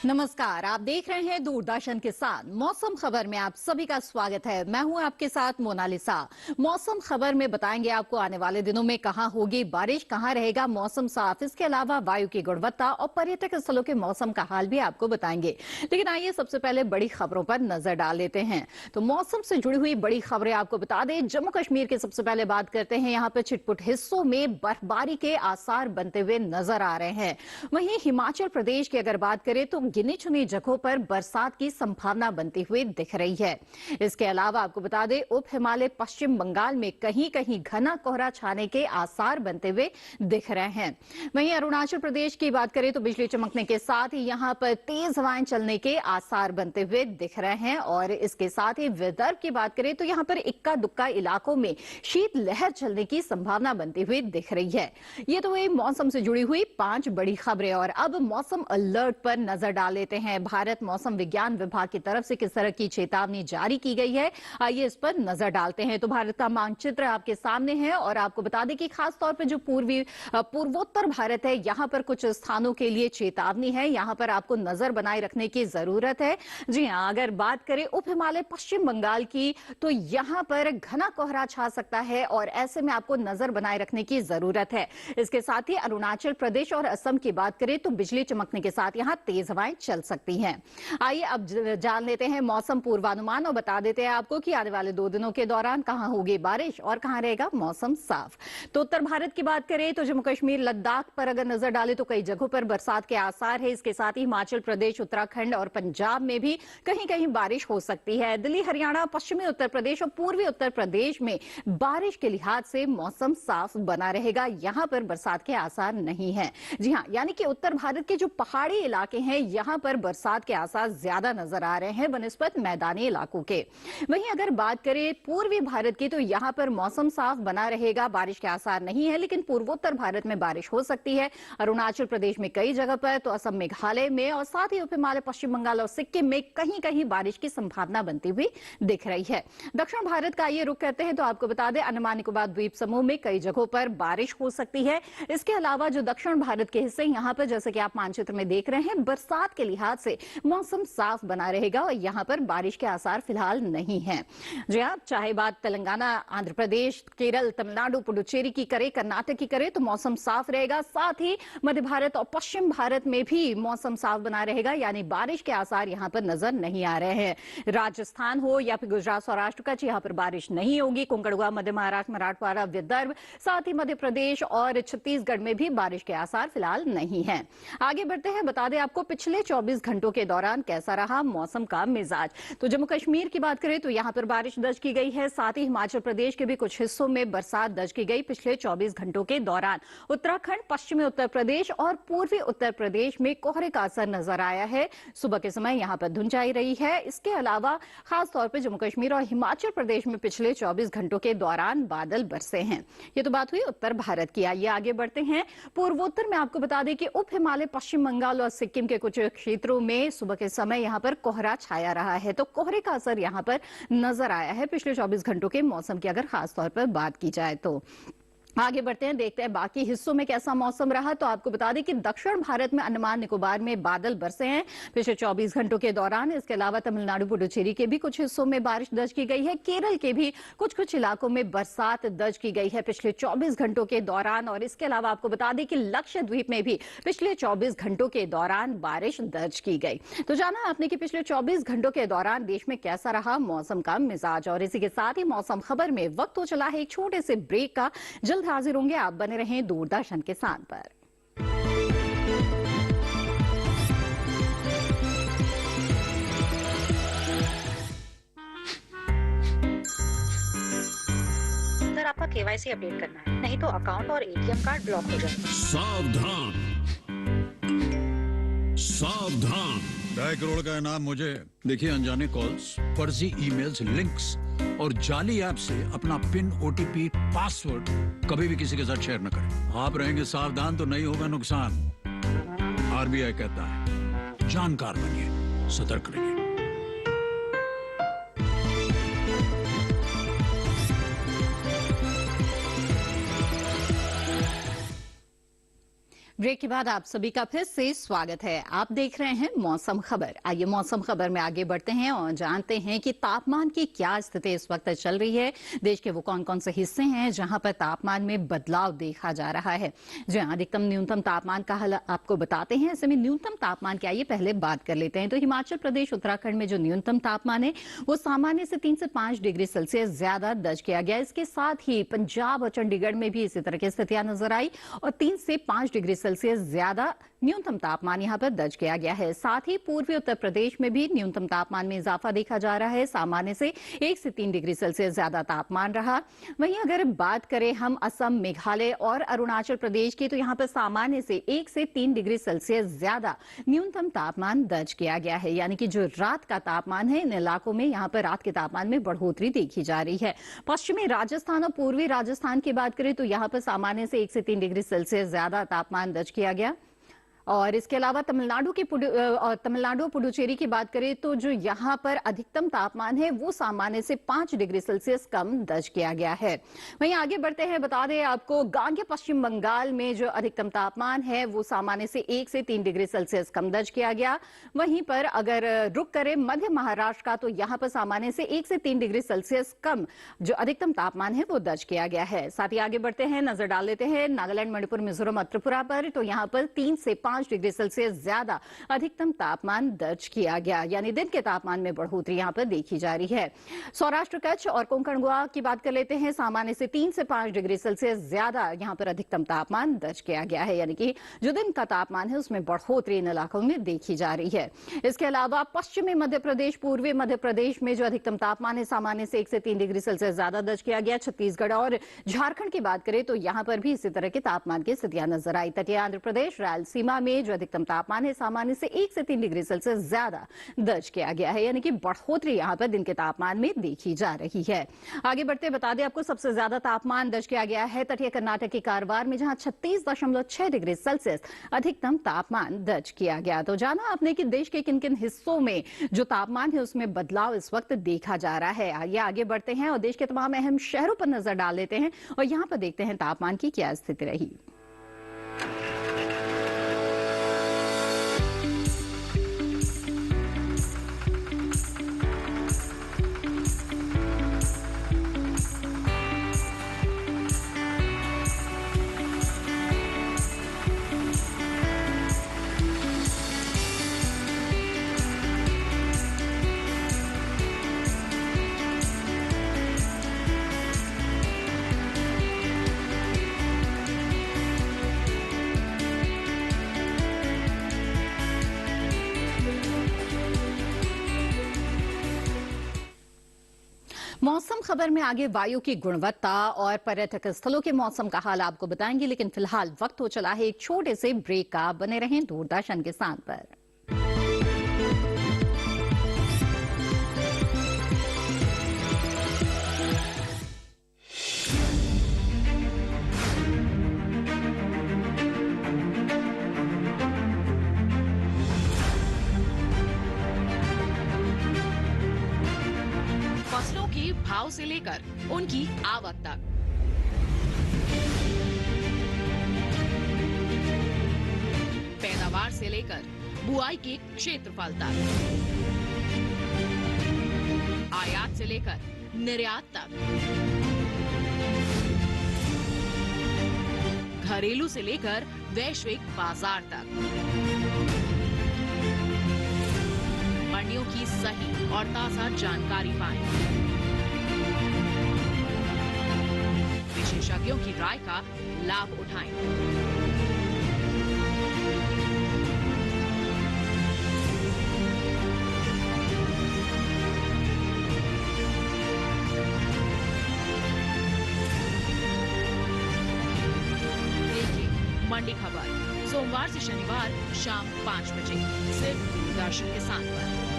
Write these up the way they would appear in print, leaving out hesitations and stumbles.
नमस्कार, आप देख रहे हैं दूरदर्शन के साथ मौसम खबर में आप सभी का स्वागत है। मैं हूं आपके साथ मोनालिसा। मौसम खबर में बताएंगे आपको आने वाले दिनों में कहां होगी बारिश, कहां रहेगा मौसम साफ, इसके अलावा वायु की गुणवत्ता और पर्यटक स्थलों के मौसम का हाल भी आपको बताएंगे। लेकिन आइए सबसे पहले बड़ी खबरों पर नजर डाल लेते हैं। तो मौसम से जुड़ी हुई बड़ी खबरें आपको बता दें। जम्मू कश्मीर की सबसे पहले बात करते हैं। यहाँ पर छिटपुट हिस्सों में बर्फबारी के आसार बनते हुए नजर आ रहे हैं। वहीं हिमाचल प्रदेश की अगर बात करें तो गिनी चुनी जगहों पर बरसात की संभावना बनती हुई दिख रही है। इसके अलावा आपको बता दें उप हिमालय पश्चिम बंगाल में कहीं कहीं घना कोहरा छाने के आसार बनते हुए दिख रहे हैं। वहीं अरुणाचल प्रदेश की बात करें तो बिजली चमकने के साथ ही यहां पर तेज हवाएं चलने के आसार बनते हुए दिख रहे हैं। और इसके साथ ही विदर्भ की बात करें तो यहां पर इक्का दुक्का इलाकों में शीतलहर चलने की संभावना बनती हुई दिख रही है। ये तो हुई मौसम से जुड़ी हुई 5 बड़ी खबरें। और अब मौसम अलर्ट पर नजर डाल लेते हैं। भारत मौसम विज्ञान विभाग की तरफ से किस तरह की चेतावनी जारी की गई है, आइए इस पर नजर डालते हैं। तो भारत का मानचित्र आपके सामने है और आपको बता दें कि खास तौर पर जो पूर्वोत्तर भारत है, यहां पर कुछ स्थानों के लिए चेतावनी है। यहां पर आपको नजर बनाए रखने की जरूरत है। जी हां, अगर बात करें उप हिमालय पश्चिम बंगाल की तो यहां पर घना कोहरा छा सकता है और ऐसे में आपको नजर बनाए रखने की जरूरत है। इसके साथ ही अरुणाचल प्रदेश और असम की बात करें तो बिजली चमकने के साथ यहां तेज हवाएं चल सकती हैं। आइए अब जान लेते हैं मौसम पूर्वानुमान और बता देते हैं आपको कि आने वाले 2 दिनों के दौरान कहां होगी बारिश और कहां रहेगा मौसम साफ। तो उत्तर भारत की बात करें तो जम्मू कश्मीर लद्दाख पर अगर नजर डालें तो कई जगहों पर बरसात के आसार है। इसके साथ ही हिमाचल प्रदेश, उत्तराखंड और पंजाब में भी कहीं कहीं बारिश हो सकती है। दिल्ली, हरियाणा, पश्चिमी उत्तर प्रदेश और पूर्वी उत्तर प्रदेश में बारिश के लिहाज से मौसम साफ बना रहेगा। यहां पर बरसात के आसार नहीं है। जी हां, यानी कि उत्तर भारत के जो पहाड़ी इलाके हैं यहां पर बरसात के आसार ज्यादा नजर आ रहे हैं बनिस्बत मैदानी इलाकों के। वहीं अगर बात करें पूर्वी भारत की तो यहां पर मौसम साफ बना रहेगा, बारिश के आसार नहीं है। लेकिन पूर्वोत्तर भारत में बारिश हो सकती है। अरुणाचल प्रदेश में कई जगह पर, तो असम, मेघालय में और साथ ही उप हिमालय पश्चिम बंगाल और सिक्किम में कहीं कहीं बारिश की संभावना बनती हुई दिख रही है। दक्षिण भारत का ये रुख करते हैं तो आपको बता दें अंडमान निकोबार द्वीप समूह में कई जगहों पर बारिश हो सकती है। इसके अलावा जो दक्षिण भारत के हिस्से यहां पर जैसे कि आप मानचित्र में देख रहे हैं बरसात के लिहाज से मौसम साफ बना रहेगा और यहां पर बारिश के आसार फिलहाल नहीं है। जी हां, चाहे बात तेलंगाना, आंध्र प्रदेश, केरल, तमिलनाडु, पुडुचेरी की करे, कर्नाटक की करे तो मौसम साफ रहेगा। साथ ही मध्य भारत और पश्चिम भारत में भी मौसम साफ बना रहेगा, यानी बारिश के आसार यहां पर नजर नहीं आ रहे हैं। राजस्थान हो या फिर गुजरात, सौराष्ट्र कच्छ, यहां पर बारिश नहीं होगी। कोंकण, मध्य महाराष्ट्र, मराठवाड़ा, विदर्भ, साथ ही मध्य प्रदेश और छत्तीसगढ़ में भी बारिश के आसार फिलहाल नहीं है। आगे बढ़ते हैं, बता दें आपको पिछले 24 घंटों के दौरान कैसा रहा मौसम का मिजाज। तो जम्मू कश्मीर की बात करें तो यहां पर बारिश दर्ज की गई है। साथ ही हिमाचल प्रदेश के भी कुछ हिस्सों में बरसात दर्ज की गई पिछले 24 घंटों के दौरान। उत्तराखंड, पश्चिमी उत्तर प्रदेश और पूर्वी उत्तर प्रदेश में कोहरे का असर नजर आया है। सुबह के समय यहां पर धुंध छाई रही है। इसके अलावा खासतौर पर जम्मू कश्मीर और हिमाचल प्रदेश में पिछले 24 घंटों के दौरान बादल बरसे हैं। ये तो बात हुई उत्तर भारत की। आइए आगे बढ़ते हैं। पूर्वोत्तर में आपको बता दें कि उप हिमालय पश्चिम बंगाल और सिक्किम के कुछ क्षेत्रों में सुबह के समय यहां पर कोहरा छाया रहा है। तो कोहरे का असर यहां पर नजर आया है पिछले 24 घंटों के मौसम की अगर खासतौर पर बात की जाए तो। आगे बढ़ते हैं, देखते हैं बाकी हिस्सों में कैसा मौसम रहा। तो आपको बता दें कि दक्षिण भारत में अंडमान निकोबार में बादल बरसे हैं पिछले 24 घंटों के दौरान। इसके अलावा तमिलनाडु, पुडुचेरी के भी कुछ हिस्सों में बारिश दर्ज की गई है। केरल के भी कुछ कुछ इलाकों में बरसात दर्ज की गई है पिछले 24 घंटों के दौरान। और इसके अलावा आपको बता दें कि लक्षद्वीप में भी पिछले 24 घंटों के दौरान बारिश दर्ज की गई। तो जाना आपने कि पिछले 24 घंटों के दौरान देश में कैसा रहा मौसम का मिजाज। और इसी के साथ ही मौसम खबर में वक्त हो चला है एक छोटे से ब्रेक का। जल्द हाजिर होंगे, आप बने रहें दूरदर्शन के साथ पर। सर, आपका केवाईसी अपडेट करना है, नहीं तो अकाउंट और एटीएम कार्ड ब्लॉक हो जाएगा। सावधान सावधान, 2.5 करोड़ का इनाम मुझे। देखिए अनजाने कॉल्स, फर्जी ईमेल्स, लिंक्स और जाली ऐप से अपना पिन, ओटीपी, पासवर्ड कभी भी किसी के साथ शेयर न करें। आप रहेंगे सावधान तो नहीं होगा नुकसान। आरबीआई कहता है जानकार बनिए, सतर्क रहिए। ब्रेक के बाद आप सभी का फिर से स्वागत है। आप देख रहे हैं मौसम खबर। आइए मौसम खबर में आगे बढ़ते हैं और जानते हैं कि तापमान की क्या स्थिति इस वक्त चल रही है। देश के वो कौन कौन से हिस्से हैं जहां पर तापमान में बदलाव देखा जा रहा है। जो अधिकतम न्यूनतम तापमान का हाल आपको बताते हैं। ऐसे में न्यूनतम तापमान की आइए पहले बात कर लेते हैं। तो हिमाचल प्रदेश उत्तराखंड में जो न्यूनतम तापमान है वो सामान्य से 3 से 5 डिग्री सेल्सियस ज्यादा दर्ज किया गया। इसके साथ ही पंजाब और चंडीगढ़ में भी इसी तरह की स्थितियां नजर आई और 3 से 5 डिग्री सेल्सियस ज्यादा न्यूनतम तापमान यहां पर दर्ज किया गया है। साथ ही पूर्वी उत्तर प्रदेश में भी न्यूनतम तापमान में इजाफा देखा जा रहा है। सामान्य से 1 से 3 डिग्री सेल्सियस ज्यादा तापमान रहा। वहीं अगर बात करें हम असम, मेघालय और अरुणाचल प्रदेश की, तो यहां पर सामान्य से 1 से 3 डिग्री सेल्सियस ज्यादा न्यूनतम तापमान दर्ज किया गया है। यानी कि जो रात का तापमान है, इन इलाकों में यहां पर रात के तापमान में बढ़ोतरी देखी जा रही है। पश्चिमी राजस्थान और पूर्वी राजस्थान की बात करें तो यहां पर सामान्य से 1 से 3 डिग्री सेल्सियस ज्यादा तापमान दर्ज किया गया। और इसके अलावा तमिलनाडु और पुडुचेरी की बात करें तो जो यहां पर अधिकतम तापमान है वो सामान्य से 5 डिग्री सेल्सियस कम दर्ज किया गया है। वहीं आगे बढ़ते हैं, बता दें आपको गांगे पश्चिम बंगाल में जो अधिकतम तापमान है वो सामान्य से 1 से 3 डिग्री सेल्सियस कम दर्ज किया गया। वहीं पर अगर रुक करें मध्य महाराष्ट्र का, तो यहां पर सामान्य से 1 से 3 डिग्री सेल्सियस कम जो अधिकतम तापमान है वो दर्ज किया गया है। साथ ही आगे बढ़ते हैं, नजर डाल लेते हैं नागालैंड, मणिपुर, मिजोरम और त्रिपुरा पर। तो यहां पर 3 से 5 डिग्री सेल्सियस ज्यादा अधिकतम तापमान दर्ज किया गया। यानी दिन के तापमान में बढ़ोतरी यहां पर देखी जा रही है। सौराष्ट्र, कच्छ और कोंकण गोवा की बात कर लेते हैं। सामान्य से 3 से 5 डिग्री सेल्सियस ज्यादा यहां पर अधिकतम तापमान दर्ज किया गया है। यानी कि जो दिन का तापमान है उसमें बढ़ोतरी इन इलाकों में देखी जा रही है। इसके अलावा पश्चिमी मध्य प्रदेश, पूर्वी मध्य प्रदेश में जो अधिकतम तापमान है सामान्य से 1 से 3 डिग्री सेल्सियस ज्यादा दर्ज किया गया। छत्तीसगढ़ और झारखंड की बात करें तो यहां पर भी इसी तरह के तापमान की स्थितियां नजर आई। तटीय आंध्र प्रदेश, रायलसीमा में जो अधिकतम तापमान है सामान्य से 1 से 3 डिग्री सेल्सियस ज्यादा दर्ज किया गया है। यानी कि बढ़ोतरी यहां पर दिन के तापमान में देखी जा रही है। आगे बढ़ते बता दें आपको सबसे ज्यादा तापमान दर्ज किया गया है तटीय कर्नाटक के कारवार में, जहां 36.6 डिग्री सेल्सियस अधिकतम तापमान दर्ज किया गया। तो जाना आपने कि देश के किन किन हिस्सों में जो तापमान है उसमें बदलाव इस वक्त देखा जा रहा है। आइए आगे बढ़ते हैं और देश के तमाम अहम शहरों पर नजर डाल लेते हैं और यहां पर देखते हैं तापमान की क्या स्थिति रही। मौसम खबर में आगे वायु की गुणवत्ता और पर्यटक स्थलों के मौसम का हाल आपको बताएंगे, लेकिन फिलहाल वक्त हो चला है एक छोटे से ब्रेक का। बने रहें दूरदर्शन के साथ पर। फसलों के भाव से लेकर उनकी आवक तक, पैदावार से लेकर बुआई के क्षेत्रफल तक, आयात से लेकर निर्यात तक, घरेलू से लेकर वैश्विक बाजार तक, मंडियों की सही और ताजा जानकारी पाएं। विशेषज्ञों की राय का लाभ उठाएं। देखिए मंडी खबर सोमवार से शनिवार शाम 5 बजे सिर्फ दूरदर्शन के साथ पर।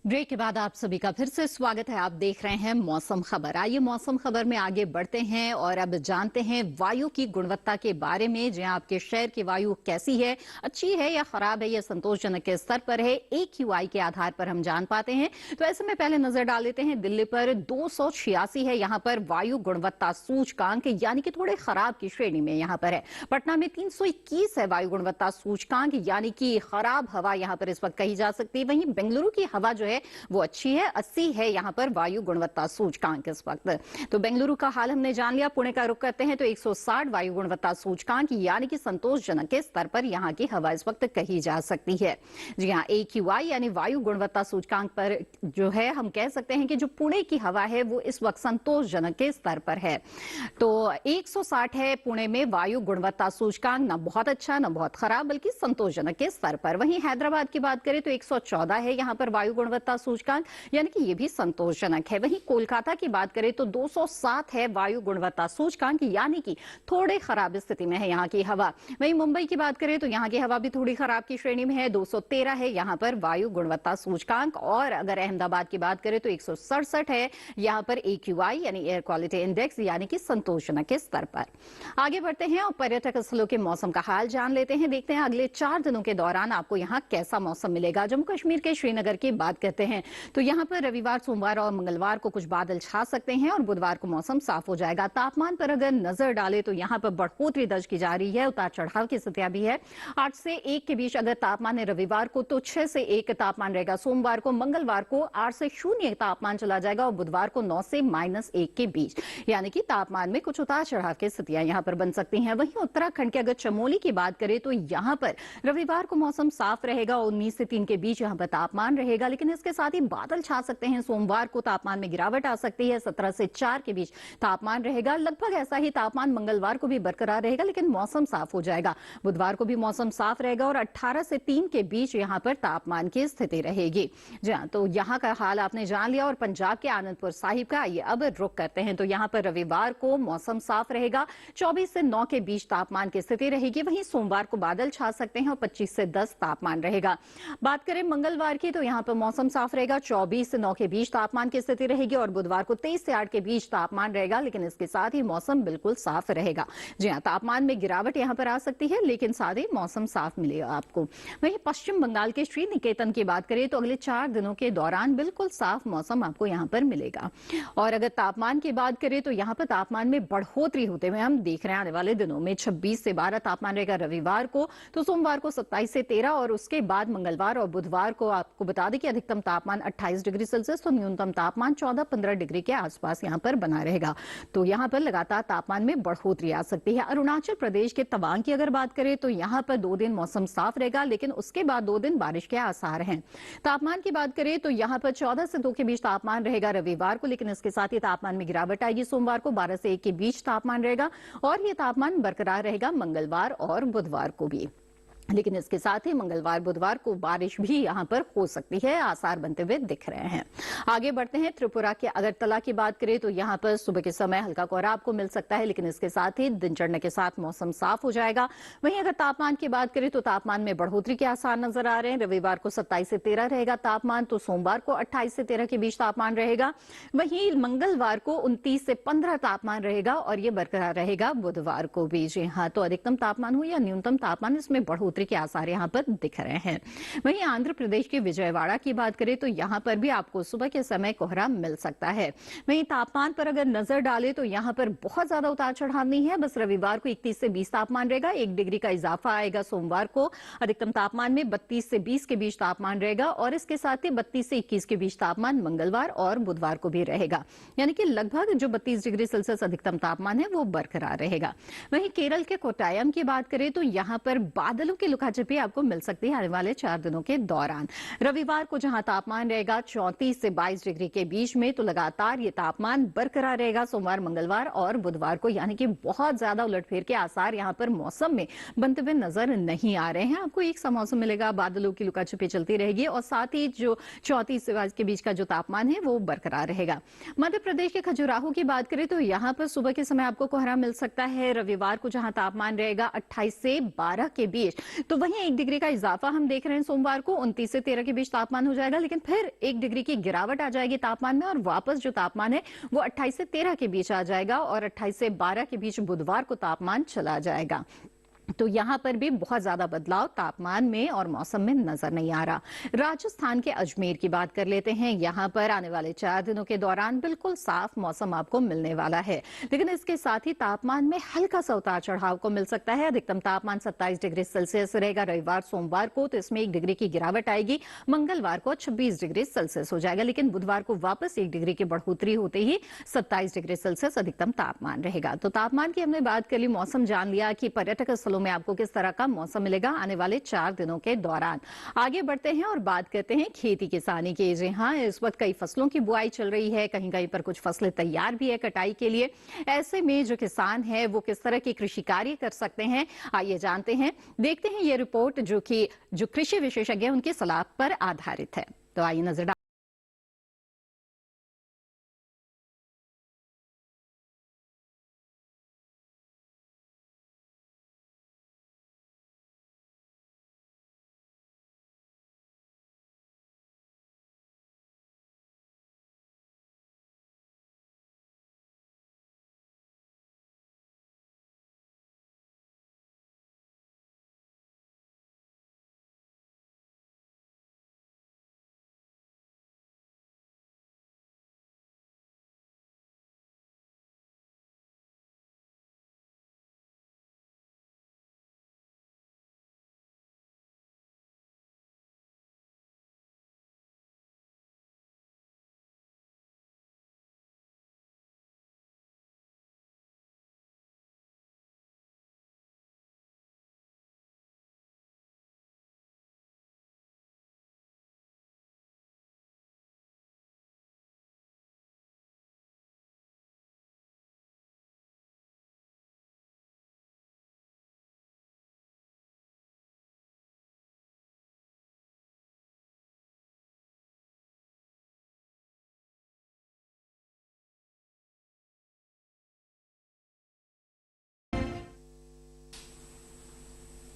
ब्रेक के बाद आप सभी का फिर से स्वागत है। आप देख रहे हैं मौसम खबर। आइए मौसम खबर में आगे बढ़ते हैं और अब जानते हैं वायु की गुणवत्ता के बारे में। जहां आपके शहर की वायु कैसी है, अच्छी है या खराब है, या संतोषजनक के स्तर पर है, AQI के आधार पर हम जान पाते हैं। तो ऐसे में पहले नजर डाल लेते हैं। दिल्ली पर 286 है यहाँ पर वायु गुणवत्ता सूचकांक, यानी कि थोड़े खराब की श्रेणी में यहाँ पर है। पटना में 321 है वायु गुणवत्ता सूचकांक, यानी कि खराब हवा यहाँ पर इस वक्त कही जा सकती है। वहीं बेंगलुरु की हवा जो है वो अच्छी है, 80 है यहाँ पर वायु गुणवत्ता सूचकांक इस वक्त। तो बेंगलुरु का हाल हमने जान लिया। पुणे का रुख करते हैं तो 160 वायु गुणवत्ता सूचकांक, यानी कि संतोषजनक के स्तर पर यहाँ की हवा इस वक्त कही जा सकती है। जी हाँ, AQI यानी वायु गुणवत्ता सूचकांक पर जो है हम कह सकते हैं कि जो पुणे की हवा है वो इस वक्त संतोषजनक के स्तर पर है। तो 160 है पुणे में वायु गुणवत्ता सूचकांक, ना बहुत अच्छा ना बहुत खराब, बल्कि संतोषजनक के स्तर पर। वहीं हैदराबाद की बात करें तो 114 है यहाँ पर वायु गुणवत्ता सूचकांक, यानी कि ये भी संतोषजनक है। वहीं कोलकाता की बात करें तो 207 है वायु गुणवत्ता सूचकांक, यानी कि थोड़े खराब स्थिति में है यहाँ की हवा। वहीं मुंबई की बात करें तो यहाँ की हवा भी थोड़ी खराब की श्रेणी में है, 213 है यहाँ पर वायु गुणवत्ता सूचकांक। और अगर अहमदाबाद की बात करें तो 167 है यहाँ पर AQI यानी एयर क्वालिटी इंडेक्स, यानी कि संतोषजनक के स्तर पर। आगे बढ़ते हैं और पर्यटक स्थलों के मौसम का हाल जान लेते हैं। देखते हैं अगले 4 दिनों के दौरान आपको यहाँ कैसा मौसम मिलेगा। जम्मू कश्मीर के श्रीनगर की बात करते हैं तो यहाँ पर रविवार, सोमवार और मंगलवार को कुछ बादल छा सकते हैं और बुधवार को मौसम साफ हो जाएगा। तापमान पर अगर नजर डाले तो यहाँ पर बढ़ोतरी दर्ज की जा रही है, उतार चढ़ाव की स्थितियां भी है। 8 से 1 के बीच अगर तापमान है रविवार को तो 6 से 1 तापमान रहेगा सोमवार को। मंगलवार को 8 से 0 तापमान चला जाएगा और बुधवार को 9 से -1 के बीच, यानी कि तापमान में कुछ उतार चढ़ाव की स्थितियां यहाँ पर बन सकती हैं। वहीं उत्तराखंड के अगर चमोली की बात करें तो यहाँ पर रविवार को मौसम साफ रहेगा, 19 से 3 के बीच यहाँ पर तापमान रहेगा, लेकिन इसके साथ ही बादल छा सकते हैं। सोमवार को तापमान में गिरावट आ सकती है, 17 से 4 के बीच तापमान रहेगा। लगभग ऐसा ही तापमान मंगलवार को भी बरकरार रहेगा, लेकिन मौसम साफ हो जाएगा। बुधवार को भी मौसम साफ रहेगा और 18 से 3 के बीच यहाँ पर तापमान की स्थिति रहेगी। जी हाँ, तो यहाँ का हाल आपने जान लिया। और पंजाब के आनंदपुर साहिब का आइए अब रुख करते हैं तो यहाँ पर रविवार को मौसम साफ रहेगा, 24 से 9 के बीच तापमान की स्थिति रहेगी। वहीं सोमवार को बादल छा सकते हैं और 25 से 10 तापमान रहेगा। बात करें मंगलवार की तो यहाँ पर मौसम साफ रहेगा, 24 से 9 के बीच तापमान की स्थिति रहेगी और बुधवार को 23 से 8 के बीच तापमान रहेगा, लेकिन इसके साथ ही मौसम बिल्कुल साफ रहेगा। जी हाँ, तापमान में गिरावट यहाँ पर आ सकती है, लेकिन साथ ही मौसम साफ मिलेगा आपको। वहीं पश्चिम बंगाल के श्री निकेतन की बात करें तो अगले 4 दिनों के दौरान बिल्कुल साफ मौसम आपको यहाँ पर मिलेगा। और अगर तापमान की बात करें तो यहाँ पर तापमान में बढ़ोतरी होते हुए हम देख रहे हैं आने वाले दिनों में। 26 से 12 तापमान रहेगा रविवार को, तो सोमवार को 27 से 13 और उसके बाद मंगलवार और बुधवार को आपको बता दें कि अधिकतम तापमान 28 डिग्री सेल्सियस तो न्यूनतम तापमान 14-15 डिग्री के आसपास यहाँ पर बना रहेगा। तो यहाँ पर लगातार तापमान में बढ़ोतरी आ सकती है। अरुणाचल प्रदेश के तवांग की अगर बात करें तो यहाँ पर 2 दिन मौसम साफ रहेगा, लेकिन उसके बाद 2 दिन बारिश के आसार हैं। तापमान की बात करें तो यहाँ पर 14 से 2 के बीच तापमान रहेगा रविवार को, लेकिन इसके साथ ही तापमान में गिरावट आएगी। सोमवार को 12 से 1 के बीच तापमान रहेगा और ये तापमान बरकरार रहेगा मंगलवार और बुधवार को भी, लेकिन इसके साथ ही मंगलवार बुधवार को बारिश भी यहाँ पर हो सकती है, आसार बनते हुए दिख रहे हैं। आगे बढ़ते हैं। त्रिपुरा के अगरतला की बात करें तो यहाँ पर सुबह के समय हल्का कोहरा आपको मिल सकता है, लेकिन इसके साथ ही दिन चढ़ने के साथ मौसम साफ हो जाएगा। वहीं अगर तापमान की बात करें तो तापमान में बढ़ोतरी के आसार नजर आ रहे हैं। रविवार को 27 से 13 रहेगा तापमान, तो सोमवार को 28 से 13 के बीच तापमान रहेगा। वहीं मंगलवार को 29 से 15 तापमान रहेगा और ये बरकरार रहेगा बुधवार को भी। जी हाँ, तो अधिकतम तापमान हो या न्यूनतम तापमान, इसमें बढ़ोतरी के आसार यहाँ पर दिख रहे हैं। वहीं आंध्र प्रदेश के विजयवाड़ा की बात करें तो यहाँ पर भी आपको सुबह के समय कोहरा मिल सकता है। वहीं तापमान पर अगर नजर डाले तो यहाँ पर बहुत ज्यादा उतार चढ़ाव नहीं है, बस रविवार को 31 से 20 तापमान रहेगा, 1 डिग्री का इजाफा आएगा। सोमवार को अधिकतम तापमान में 32 से 20 के बीच तापमान रहेगा और इसके साथ ही 32 से 21 के बीच तापमान मंगलवार और बुधवार को भी रहेगा, यानी कि लगभग जो 32 डिग्री सेल्सियस अधिकतम तापमान है वो बरकरार रहेगा। वहीं केरल के कोट्टायम की बात करें तो यहाँ पर बादलों की लुकाछिपी आपको मिल सकती है आने वाले 4 दिनों के दौरान। रविवार को जहां तापमान रहेगा 34 से 22 डिग्री के बीच में, तो लगातार ये तापमान बरकरार रहेगा सोमवार, मंगलवार और बुधवार को, यानी कि बहुत ज्यादा उलटफेर के आसार यहां पर मौसम में बनते हुए नजर नहीं आ रहे हैं। आपको एक सा मौसम मिलेगा, बादलों की लुकाछिपी चलती रहेगी और साथ ही जो 34 से 22 के बीच का जो तापमान है वो बरकरार रहेगा। मध्य प्रदेश के खजुराहो की बात करें तो यहाँ पर सुबह के समय आपको कोहरा मिल सकता है। रविवार को जहां तापमान रहेगा 28 से 12 के बीच, तो वहीं 1 डिग्री का इजाफा हम देख रहे हैं सोमवार को 29 से 13 के बीच तापमान हो जाएगा, लेकिन फिर 1 डिग्री की गिरावट आ जाएगी तापमान में और वापस जो तापमान है वो 28 से 13 के बीच आ जाएगा और 28 से 12 के बीच बुधवार को तापमान चला जाएगा। तो यहां पर भी बहुत ज्यादा बदलाव तापमान में और मौसम में नजर नहीं आ रहा। राजस्थान के अजमेर की बात कर लेते हैं। यहां पर आने वाले 4 दिनों के दौरान बिल्कुल साफ मौसम आपको मिलने वाला है, लेकिन इसके साथ ही तापमान में हल्का सा उतार चढ़ाव को मिल सकता है। अधिकतम तापमान 27 डिग्री सेल्सियस रहेगा रविवार सोमवार को, तो इसमें 1 डिग्री की गिरावट आएगी। मंगलवार को 26 डिग्री सेल्सियस हो जाएगा, लेकिन बुधवार को वापस 1 डिग्री की बढ़ोतरी होते ही 27 डिग्री सेल्सियस अधिकतम तापमान रहेगा। तो तापमान की हमने बात कर ली, मौसम जान लिया कि पर्यटक स्थलों में आपको किस तरह का मौसम मिलेगा आने वाले 4 दिनों के दौरान। आगे बढ़ते हैं और बात करते हैं खेती किसानी की। जी हाँ, इस वक्त कई फसलों की बुआई चल रही है, कहीं कहीं पर कुछ फसलें तैयार भी है कटाई के लिए। ऐसे में जो किसान है वो किस तरह के कृषि कार्य कर सकते हैं, आइए जानते हैं। देखते हैं ये रिपोर्ट जो कृषि विशेषज्ञ उनकी सलाह पर आधारित है। तो आइए नजर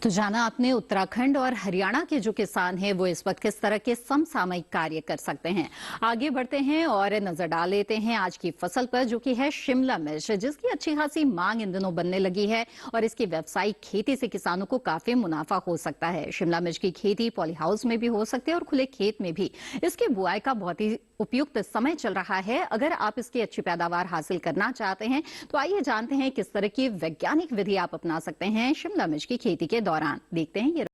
तो जाना आपने उत्तराखंड और हरियाणा के जो किसान हैं वो इस वक्त किस तरह के समसामयिक कार्य कर सकते हैं। आगे बढ़ते हैं और नजर डाल लेते हैं आज की फसल पर, जो कि है शिमला मिर्च, जिसकी अच्छी खासी मांग इन दिनों बनने लगी है और इसकी व्यावसायिक खेती से किसानों को काफी मुनाफा हो सकता है। शिमला मिर्च की खेती पॉली हाउस में भी हो सकती है और खुले खेत में भी। इसकी बुआई का बहुत ही उपयुक्त समय चल रहा है। अगर आप इसकी अच्छी पैदावार हासिल करना चाहते हैं तो आइए जानते हैं किस तरह की वैज्ञानिक विधि आप अपना सकते हैं शिमला मिर्च की खेती के दौरान। देखते हैं ये।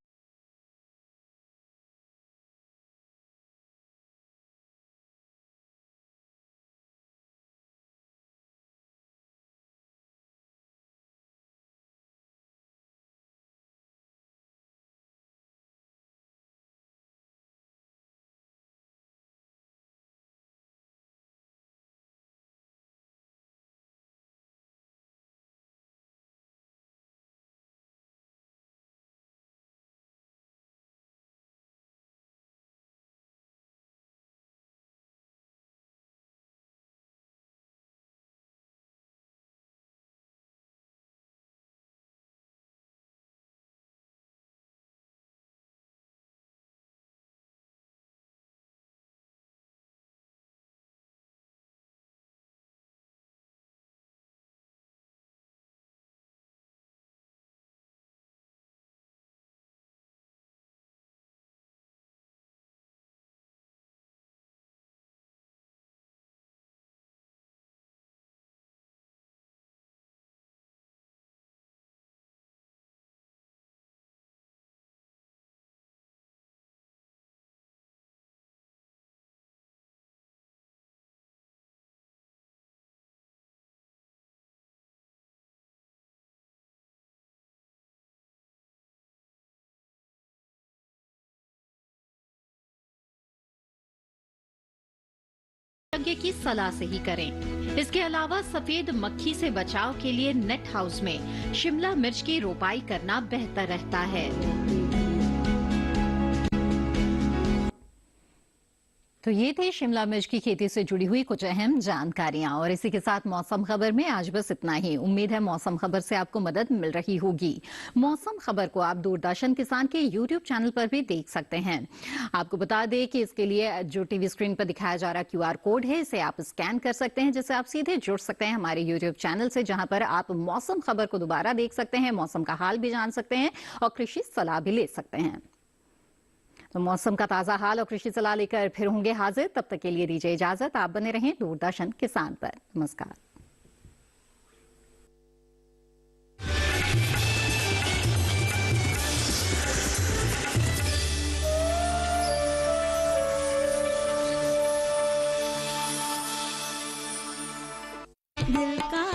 विशेषज्ञ की सलाह से ही करें। इसके अलावा सफेद मक्खी से बचाव के लिए नेट हाउस में शिमला मिर्च की रोपाई करना बेहतर रहता है। तो ये थे शिमला मिर्च की खेती से जुड़ी हुई कुछ अहम जानकारियां और इसी के साथ मौसम खबर में आज बस इतना ही। उम्मीद है मौसम खबर से आपको मदद मिल रही होगी। मौसम खबर को आप दूरदर्शन किसान के यूट्यूब चैनल पर भी देख सकते हैं। आपको बता दें कि इसके लिए जो टीवी स्क्रीन पर दिखाया जा रहा QR कोड है, इसे आप स्कैन कर सकते हैं, जिससे आप सीधे जुड़ सकते हैं हमारे यूट्यूब चैनल से, जहां पर आप मौसम खबर को दोबारा देख सकते हैं, मौसम का हाल भी जान सकते हैं और कृषि सलाह भी ले सकते हैं। तो मौसम का ताजा हाल और कृषि सलाह लेकर फिर होंगे हाजिर। तब तक के लिए दीजिए इजाजत। आप बने रहें दूरदर्शन किसान पर। नमस्कार। दिल का